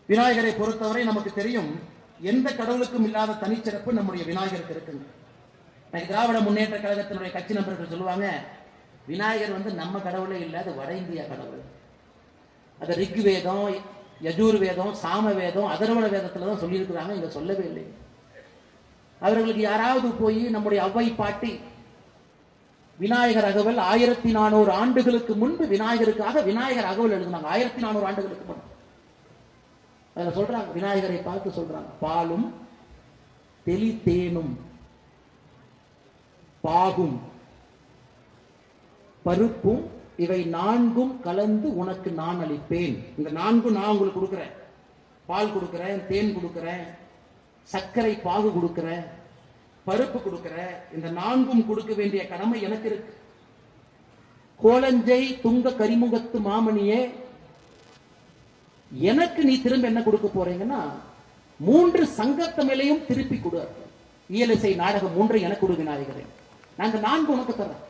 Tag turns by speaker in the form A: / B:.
A: விநாயகரை பொறுத்தவரை நமக்கு தெரியும், எந்த கடவுளுக்கும் இல்லாத தனிச்சிறப்பு நம்முடைய விநாயகருக்கு இருக்குங்க. திராவிட முன்னேற்ற கழகத்தினுடைய கட்சி நண்பர்கள் சொல்லுவாங்க, விநாயகர் நம்ம கடவுளே இல்லை, அது வட இந்தியா கடவுள். அது ரிக் வேதம், யஜூர் வேதம், சாம வேதம், அதர்வண வேதத்துல தான் சொல்லியிருக்கிறாங்க, இங்க சொல்லவே இல்லை. அவர்களுக்கு யாராவது போய் நம்முடைய அவ்வை பாட்டி விநாயகர் அகவல் 1400 ஆண்டுகளுக்கு முன்பு விநாயகருக்காக விநாயகர் அகவல் எழுதினாங்க. 1400 ஆண்டுகளுக்கு முன்பு அதுல சொல்றாங்க, விநாயகரை பார்த்து சொல்றாங்க, பாலும் தெளி தேனும் பாகும் பருப்பும் இவை 4ம் கலந்து உனக்கு நான் அளிப்பேன். இந்த 4ம் நான் உங்களுக்கு கொடுக்கிறேன். பால் கொடுக்கிறேன், தேன் கொடுக்கிறேன், சர்க்கரை பாகு கொடுக்கிறேன், பருப்பு கொடுக்கிறேன். இந்த 4ம் கொடுக்க வேண்டிய கடமை எனக்கு இருக்கு. கோலஞ்சை துங்க கரிமுகத்து மாமணியே, எனக்கு நீ திரும்ப என்ன கொடுக்க போறீங்கன்னா 3 சங்கத்தமிழையும் திருப்பி கொடு. இயலிசை நாடகம் 3 எனக்கு கொடு விநாயகரே. நாங்க 4 உனக்கு தர்றோம்.